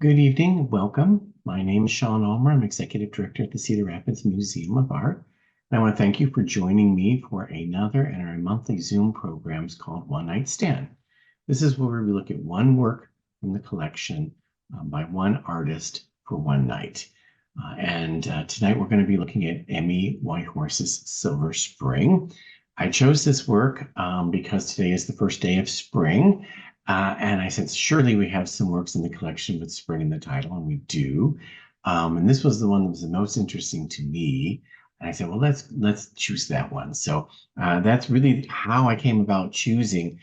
Good evening, welcome. My name is Sean Ulmer. I'm Executive Director at the Cedar Rapids Museum of Art. And I want to thank you for joining me for another in our monthly Zoom programs called One Night Stand. This is where we look at one work from the collection by one artist for one night. Tonight we're going to be looking at Emmi Whitehorse's Silver Spring. I chose this work because today is the first day of spring. And I said, surely we have some works in the collection with spring in the title, and we do. And this was the one that was the most interesting to me. And I said, well, let's choose that one. So that's really how I came about choosing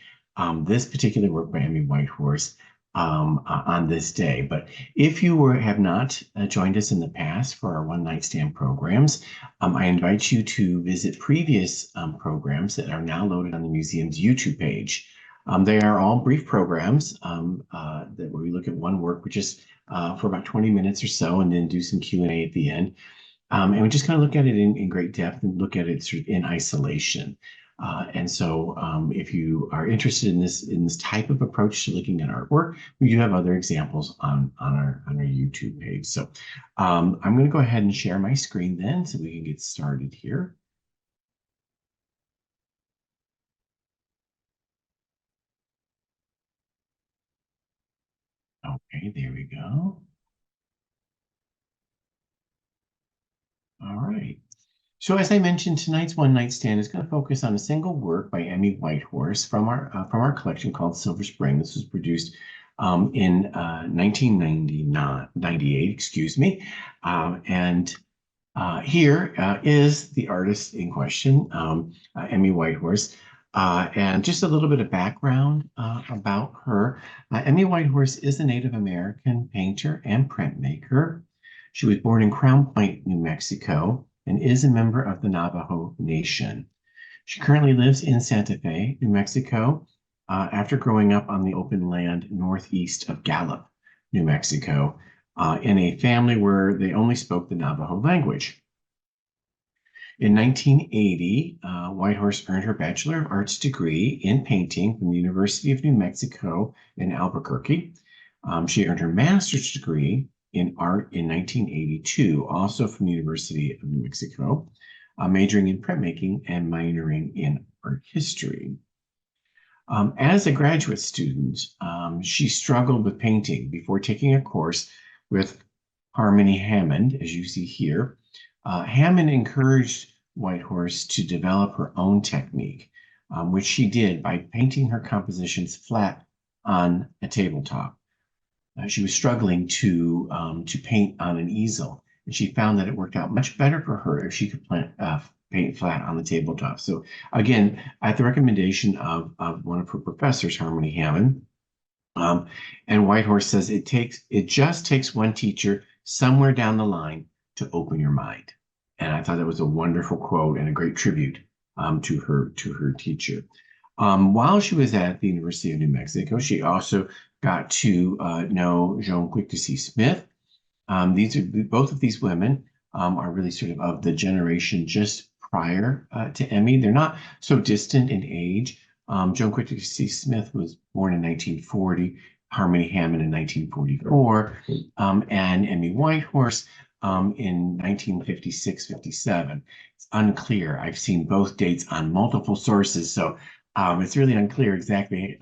this particular work by Emmi Whitehorse on this day. But if you have not joined us in the past for our one night stand programs, I invite you to visit previous programs that are now loaded on the museum's YouTube page. They are all brief programs where we look at one work, which is for about 20 minutes or so, and then do some Q&A at the end. And we just kind of look at it in great depth and look at it sort of in isolation. If you are interested in this type of approach to looking at artwork, we do have other examples on our YouTube page. So I'm going to go ahead and share my screen then so we can get started here. Okay, there we go. All right. So as I mentioned, tonight's One Night Stand is going to focus on a single work by Emmi Whitehorse from our collection called Silver Spring. This was produced in 1998, excuse me. Here is the artist in question, Emmi Whitehorse. And just a little bit of background about her. Emmi Whitehorse is a Native American painter and printmaker. She was born in Crown Point, New Mexico, and is a member of the Navajo Nation. She currently lives in Santa Fe, New Mexico, after growing up on the open land northeast of Gallup, New Mexico, in a family where they only spoke the Navajo language. In 1980, Whitehorse earned her Bachelor of Arts degree in painting from the University of New Mexico in Albuquerque. She earned her master's degree in art in 1982, also from the University of New Mexico, majoring in printmaking and minoring in art history. As a graduate student, she struggled with painting before taking a course with Harmony Hammond, as you see here. Hammond encouraged Whitehorse to develop her own technique, which she did by painting her compositions flat on a tabletop. She was struggling to paint on an easel, and she found that it worked out much better for her if she could paint flat on the tabletop. So again, at the recommendation of one of her professors, Harmony Hammond, and Whitehorse says it just takes one teacher somewhere down the line to open your mind. And I thought that was a wonderful quote and a great tribute to her teacher. While she was at the University of New Mexico, she also got to know Joan Quick-to-See Smith. Both of these women are really sort of the generation just prior to Emmi. They're not so distant in age. Joan Quick-to-See Smith was born in 1940, Harmony Hammond in 1944, and Emmi Whitehorse in 1956-57. It's unclear. I've seen both dates on multiple sources, so it's really unclear exactly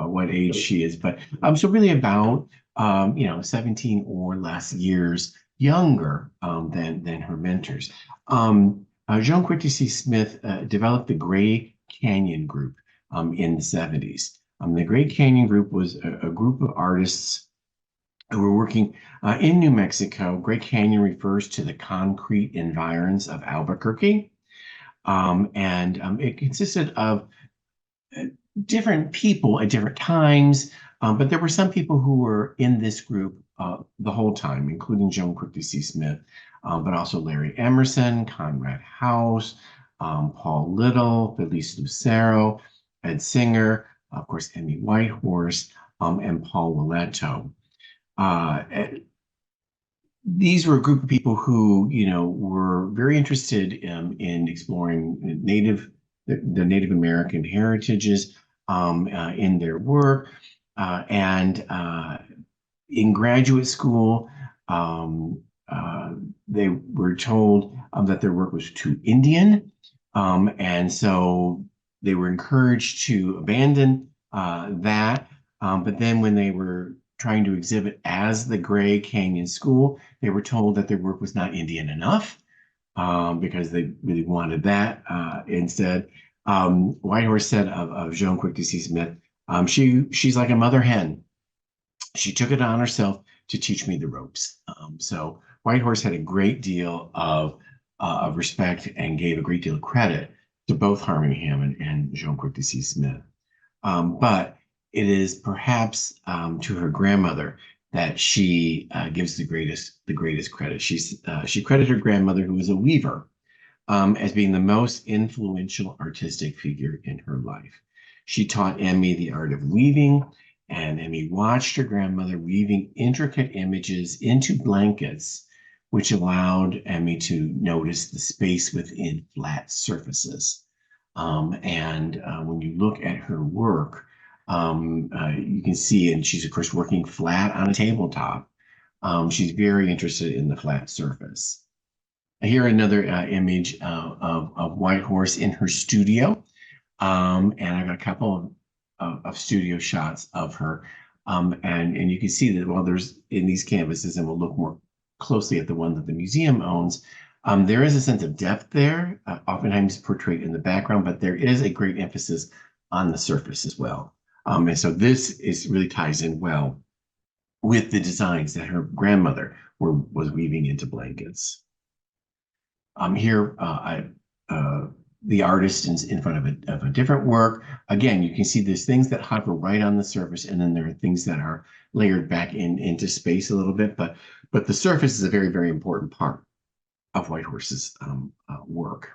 what age she is, but so really about 17 or less years younger than her mentors. Joan Quick-to-See Smith developed the Gray Canyon Group in the 70s. The Gray Canyon Group was a group of artists who were working in New Mexico. Gray Canyon refers to the concrete environs of Albuquerque, it consisted of different people at different times, but there were some people who were in this group the whole time, including Joan Quick-to-See Smith, but also Larry Emerson, Conrad House, Paul Little, Felice Lucero, Ed Singer, of course, Emmi Whitehorse, and Paul Willetto. These were a group of people who, were very interested in exploring the Native American heritages in their work. in graduate school, um, uh, they were told that their work was too Indian, and so they were encouraged to abandon that. But then when they were trying to exhibit as the Gray Canyon School, they were told that their work was not Indian enough, because they really wanted that instead. Whitehorse said of Joan Quick to see Smith, she's like a mother hen. She took it on herself to teach me the ropes. So Whitehorse had a great deal of respect and gave a great deal of credit to both Harmony Hammond and Joan Quick to see Smith. But it is perhaps to her grandmother that she gives the greatest credit. She credited her grandmother, who was a weaver, as being the most influential artistic figure in her life. She taught Emmi the art of weaving, and Emmi watched her grandmother weaving intricate images into blankets, which allowed Emmi to notice the space within flat surfaces. And when you look at her work, you can see, and she's, of course, working flat on a tabletop. She's very interested in the flat surface. Here another image of Whitehorse in her studio. And I've got a couple of studio shots of her. And you can see that while there's in these canvases, and we'll look more closely at the one that the museum owns, there is a sense of depth there, oftentimes portrayed in the background, but there is a great emphasis on the surface as well. And so this really ties in well with the designs that her grandmother was weaving into blankets. Here, the artist in front of a different work. Again, you can see there's things that hover right on the surface, and then there are things that are layered back into space a little bit. But the surface is a very, very important part of Whitehorse's work.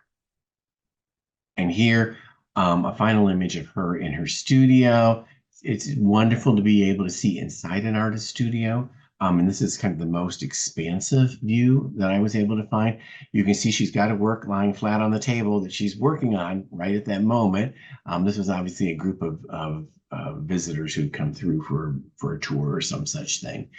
And here, a final image of her in her studio. It's wonderful to be able to see inside an artist's studio. And this is kind of the most expansive view that I was able to find. You can see she's got her work lying flat on the table that she's working on right at that moment. This was obviously a group of visitors who'd come through for a tour or some such thing.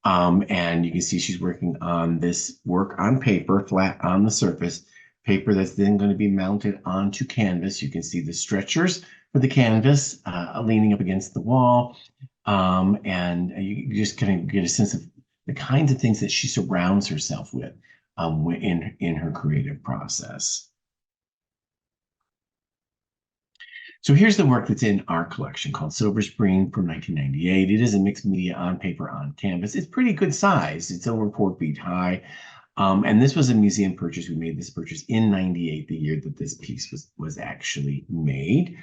And you can see she's working on this work on paper, flat on the surface, paper that's then going to be mounted onto canvas. You can see the stretchers for the canvas leaning up against the wall. And you just kind of get a sense of the kinds of things that she surrounds herself with in her creative process. So here's the work that's in our collection called Silver Spring from 1998. It is a mixed media on paper on canvas. It's pretty good size. It's over 4 feet high. And this was a museum purchase. We made this purchase in 98, the year that this piece was actually made.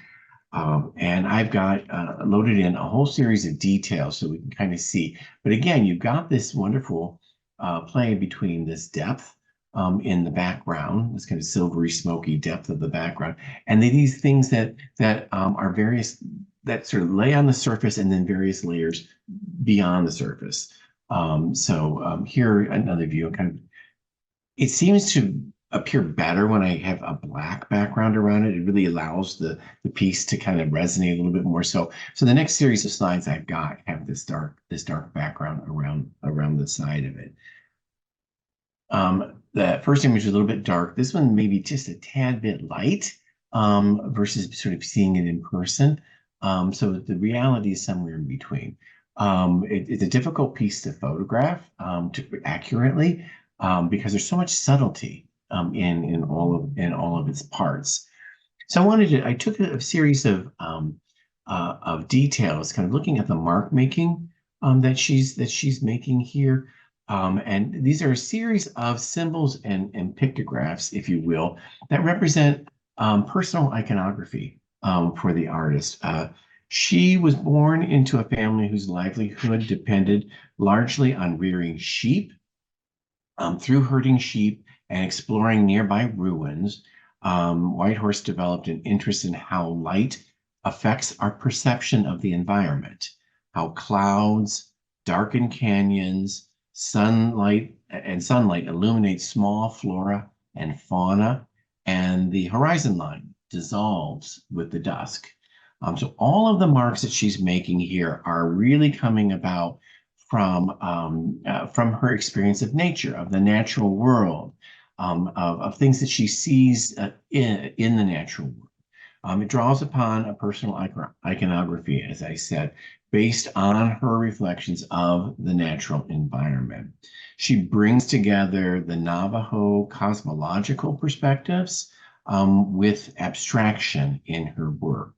And I've got loaded in a whole series of details so we can kind of see. But again, you've got this wonderful play between this depth in the background, this kind of silvery, smoky depth of the background, and these things that are various, that sort of lay on the surface, and then various layers beyond the surface. Here another view, kind of, it seems to appear better when I have a black background around it. It really allows the piece to kind of resonate a little bit more. So the next series of slides I've got have this dark background around the side of it. The first image is a little bit dark. This one maybe just a tad bit light versus sort of seeing it in person. So the reality is somewhere in between. It's a difficult piece to photograph accurately because there's so much subtlety in all of its parts. So I took a series of details, kind of looking at the mark making that she's making here. And these are a series of symbols and pictographs, if you will, that represent personal iconography for the artist. She was born into a family whose livelihood depended largely on rearing sheep. Through herding sheep and exploring nearby ruins, Whitehorse developed an interest in how light affects our perception of the environment, how clouds darken canyons, sunlight illuminate small flora and fauna, and the horizon line dissolves with the dusk. So all of the marks that she's making here are really coming about from her experience of nature, of the natural world, of things that she sees in the natural world. It draws upon a personal iconography, as I said, based on her reflections of the natural environment. She brings together the Navajo cosmological perspectives with abstraction in her work.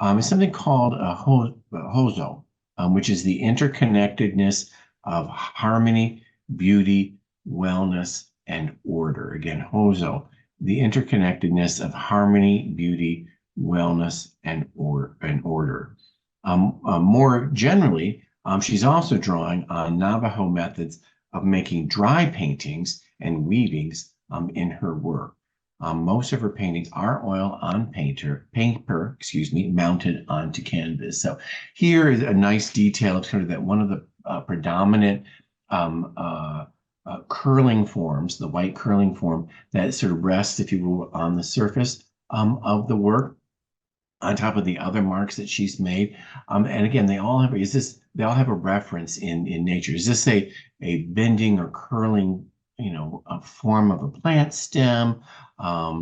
It's something called a hozo, which is the interconnectedness of harmony, beauty, wellness, and order. Again, hozo, the interconnectedness of harmony, beauty, wellness, and order. More generally, she's also drawing on Navajo methods of making dry paintings and weavings in her work. Most of her paintings are oil on paper, mounted onto canvas. So here is a nice detail of sort of that one of the predominant curling forms, the white curling form that sort of rests, if you will, on the surface of the work, on top of the other marks that she's made. And again, they all have a reference in nature. Is this a bending or curling, a form of a plant stem?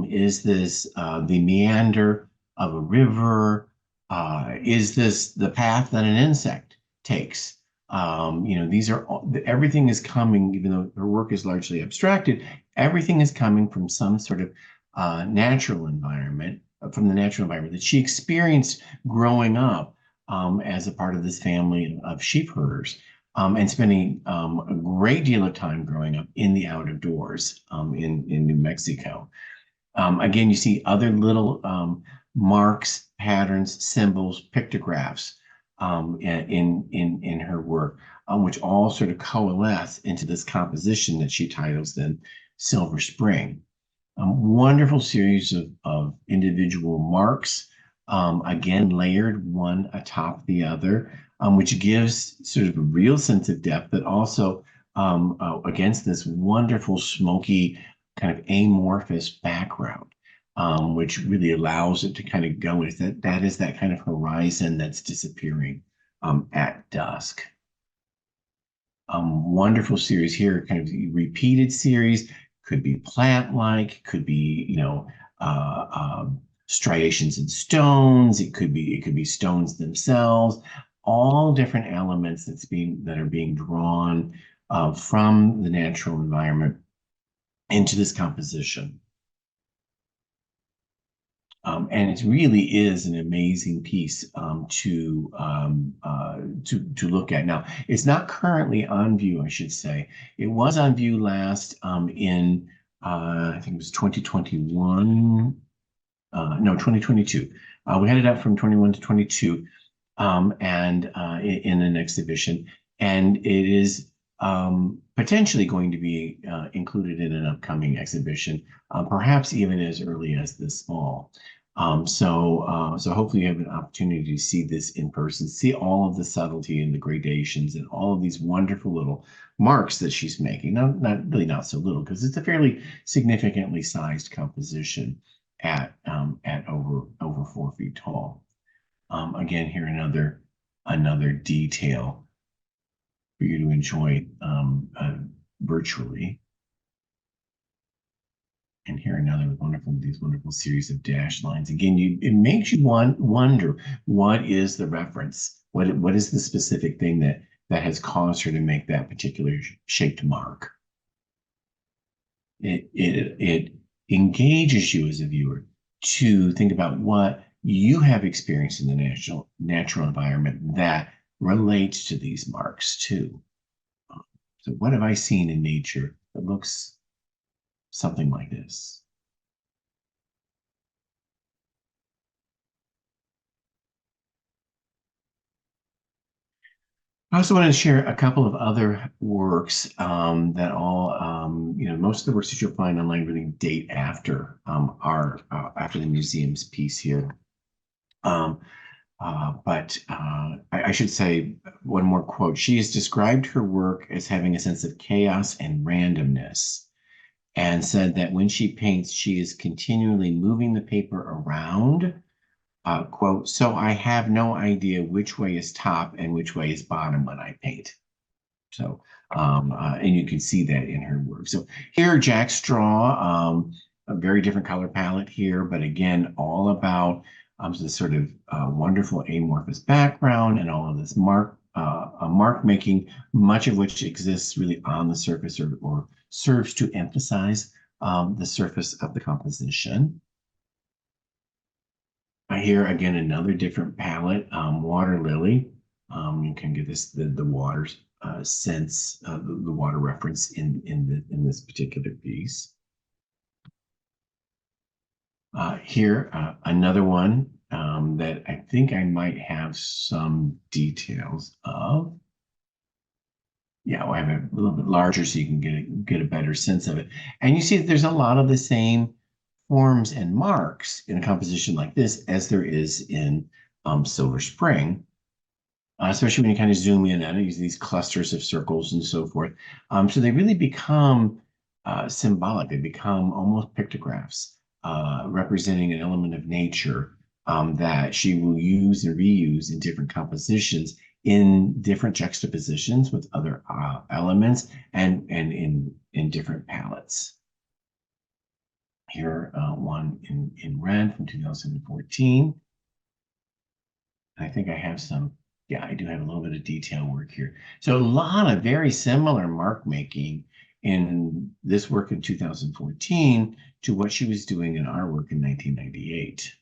Is this the meander of a river? Is this the path that an insect takes? These are everything is coming, even though her work is largely abstracted, everything is coming from some sort of natural environment, from the natural environment that she experienced growing up as a part of this family of sheep herders, and spending a great deal of time growing up in the outdoors in New Mexico. Again, you see other little marks, patterns, symbols, pictographs in her work, which all sort of coalesce into this composition that she titles then Silver Spring. Wonderful series of individual marks, again, layered one atop the other, which gives sort of a real sense of depth, but also against this wonderful, smoky, kind of amorphous background, which really allows it to kind of go with it. That is that kind of horizon that's disappearing at dusk. Wonderful series here, kind of repeated series. Could be plant-like, could be, striations in stones. It could be stones themselves. All different elements that are being drawn from the natural environment into this composition. And it really is an amazing piece to look at. Now, it's not currently on view, I should say. It was on view last in I think it was 2021. No, 2022. We had it up from 21 to 22, and in an exhibition, and it is potentially going to be included in an upcoming exhibition, perhaps even as early as this fall. So hopefully you have an opportunity to see this in person, see all of the subtlety and the gradations and all of these wonderful little marks that she's making. Not so little, because it's a fairly significantly sized composition at over 4 feet tall. Again, here another detail for you to enjoy virtually. And here these wonderful series of dashed lines. Again, it makes you wonder, what is the reference? What is the specific thing that has caused her to make that particular shaped mark? It engages you as a viewer to think about what you have experienced in the natural environment that relates to these marks too. So what have I seen in nature that looks something like this? I also want to share a couple of other works that all, most of the works that you'll find online really date after after the museum's piece here. But I should say one more quote. She has described her work as having a sense of chaos and randomness, and said that when she paints, she is continually moving the paper around. Quote, so I have no idea which way is top and which way is bottom when I paint. So, and you can see that in her work. So here, Jack Straw, a very different color palette here, but again, all about this sort of wonderful amorphous background and all of this mark making, much of which exists really on the surface or serves to emphasize the surface of the composition. Here again, another different palette, Water Lily. You can get the water sense, the water reference in this particular piece. Here, another one that I think I might have some details of. Yeah, I have it a little bit larger so you can get a better sense of it. And you see that there's a lot of the same forms and marks in a composition like this as there is in Silver Spring, especially when you kind of zoom in on it, use these clusters of circles and so forth. So they really become symbolic. They become almost pictographs representing an element of nature that she will use and reuse in different compositions in different juxtapositions with other elements and in different palettes. Here, one in red from 2014. I think I have some, yeah, I do have a little bit of detail work here. So a lot of very similar mark making in this work in 2014 to what she was doing in our work in 1998.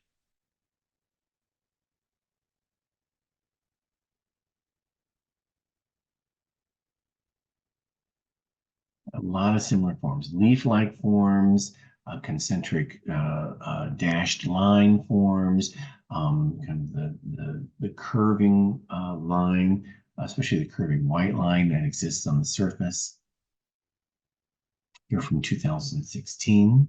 A lot of similar forms, leaf-like forms, concentric dashed line forms, kind of the curving line, especially the curving white line that exists on the surface. Here from 2016.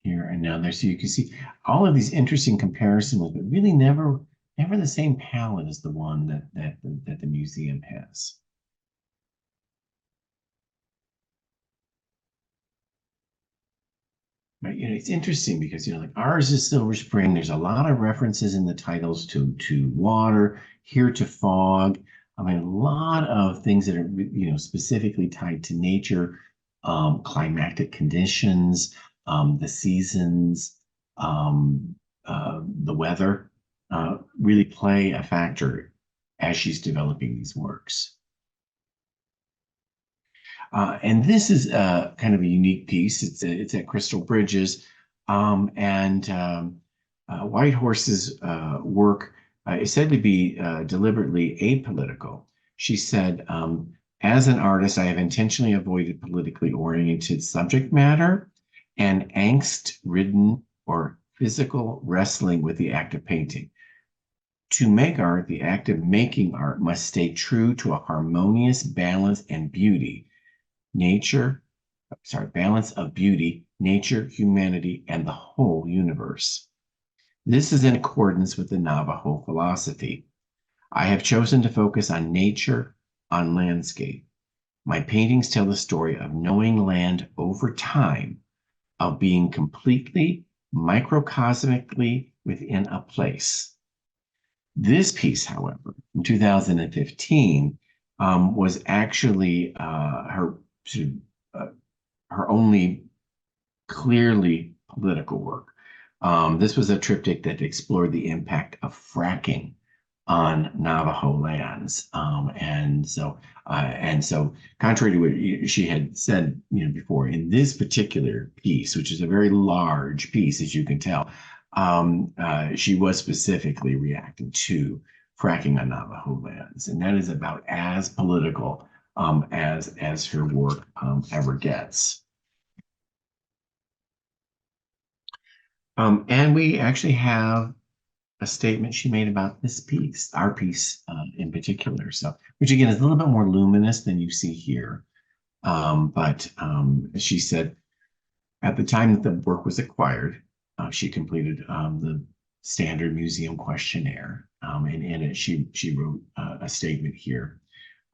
Here and now there. So you can see all of these interesting comparisons, but really never the same palette as the one that the museum has. Right, it's interesting because like ours is Silver Spring. There's a lot of references in the titles to water, here to fog. I mean, a lot of things that are specifically tied to nature, climatic conditions, the seasons, the weather, really play a factor as she's developing these works. And this is kind of a unique piece. It's at Crystal Bridges, and Whitehorse's work is said to be deliberately apolitical. She said, as an artist, I have intentionally avoided politically oriented subject matter and angst-ridden or physical wrestling with the act of painting. To make art, the act of making art must stay true to a harmonious balance and beauty. Balance of beauty, nature, humanity, and the whole universe. This is in accordance with the Navajo philosophy. I have chosen to focus on nature, on landscape. My paintings tell the story of knowing land over time, of being completely microcosmically within a place. This piece, however, in 2015, was actually her only clearly political work. This was a triptych that explored the impact of fracking on Navajo lands, and so contrary to what she had said, before, in this particular piece, which is a very large piece, as you can tell, she was specifically reacting to fracking on Navajo lands, and that is about as political as her work ever gets. And we actually have a statement she made about this piece, our piece in particular. So, which again is a little bit more luminous than you see here. But she said, at the time that the work was acquired, she completed the standard museum questionnaire. And in it, she wrote a statement here.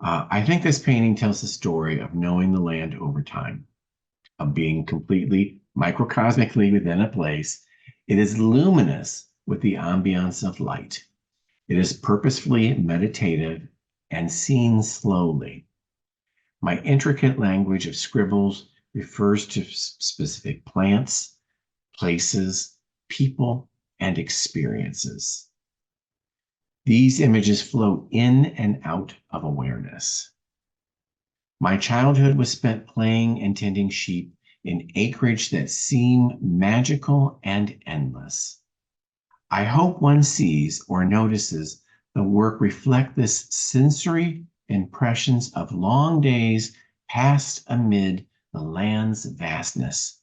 I think this painting tells the story of knowing the land over time, of being completely microcosmically within a place, It is luminous with the ambiance of light. It is purposefully meditative and seen slowly. My intricate language of scribbles refers to specific plants, places, people, and experiences. These images flow in and out of awareness. My childhood was spent playing and tending sheep in acreage that seemed magical and endless. I hope one sees or notices the work reflect this sensory impressions of long days passed amid the land's vastness,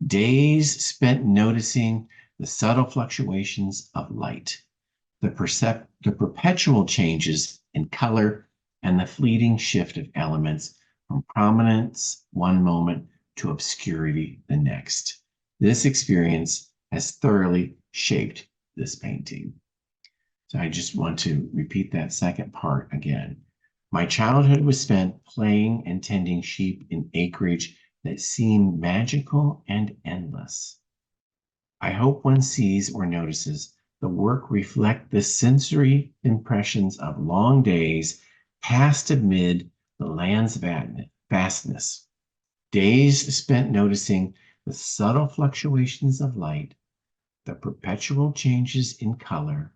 days spent noticing the subtle fluctuations of light, the perpetual changes in color, and the fleeting shift of elements from prominence one moment to obscurity the next. This experience has thoroughly shaped this painting. So I just want to repeat that second part again. My childhood was spent playing and tending sheep in acreage that seemed magical and endless. I hope one sees or notices the work reflect the sensory impressions of long days passed amid the land's vastness, days spent noticing the subtle fluctuations of light, the perpetual changes in color,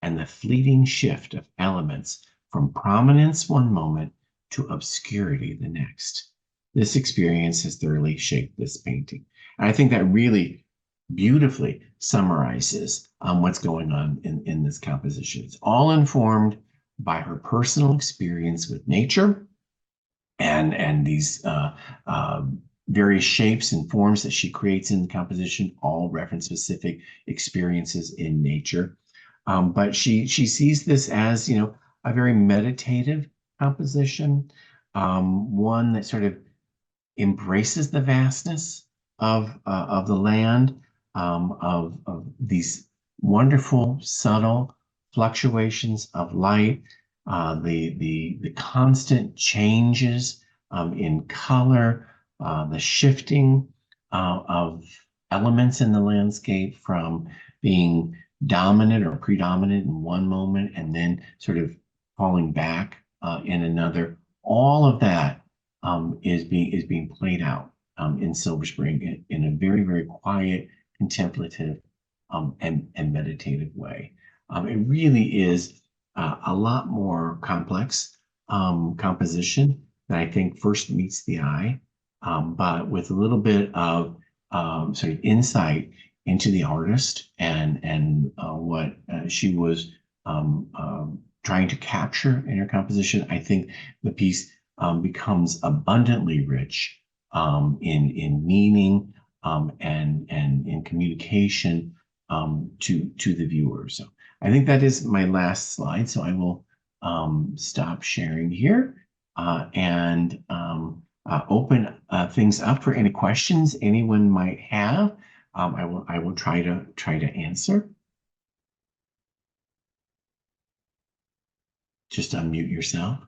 and the fleeting shift of elements from prominence one moment to obscurity the next. This experience has thoroughly shaped this painting. And I think that really beautifully summarizes what's going on in this composition. It's all informed by her personal experience with nature and these various shapes and forms that she creates in the composition, all reference specific experiences in nature. But she sees this as, a very meditative composition, one that sort of embraces the vastness of the land, of these wonderful, subtle fluctuations of light, the constant changes in color, the shifting of elements in the landscape from being dominant or predominant in one moment and then sort of falling back in another. All of that is being played out in Silver Spring in a very, very quiet, contemplative, and meditative way. It really is a lot more complex composition that I think first meets the eye, but with a little bit of sort of insight into the artist and what she was trying to capture in her composition. I think the piece becomes abundantly rich in meaning and in communication to the viewer. So I think that is my last slide. So I will stop sharing here and open things up for any questions anyone might have. I will try to answer. Just unmute yourself.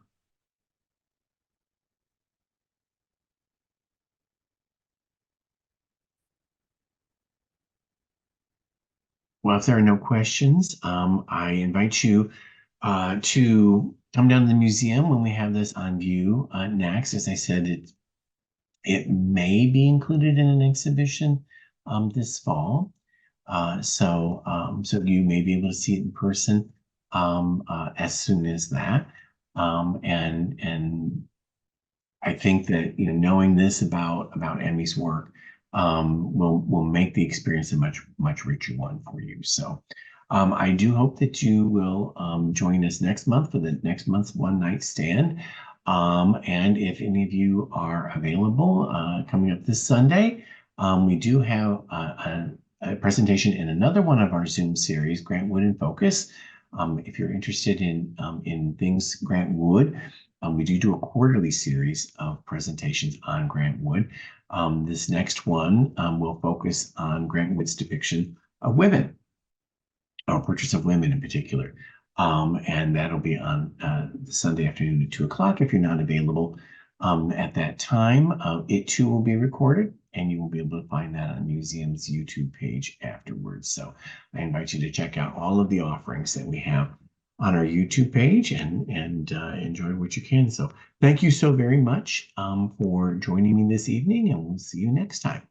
Well, if there are no questions, I invite you to come down to the museum when we have this on view next. As I said, it may be included in an exhibition this fall. So you may be able to see it in person as soon as that. And I think that knowing this about Emmi's work will make the experience a much richer one for you. So I do hope that you will join us next month for the next month's One Night Stand. And if any of you are available coming up this Sunday, we do have a presentation in another one of our Zoom series, Grant Wood in Focus. If you're interested in things Grant Wood, we do a quarterly series of presentations on Grant Wood. This next one will focus on Grant Wood's depiction of women, or portraits of women in particular. And that'll be on Sunday afternoon at 2 o'clock. If you're not available at that time, it too will be recorded and you will be able to find that on the museum's YouTube page afterwards. So I invite you to check out all of the offerings that we have on our YouTube page and enjoy what you can. So thank you so very much for joining me this evening, and we'll see you next time.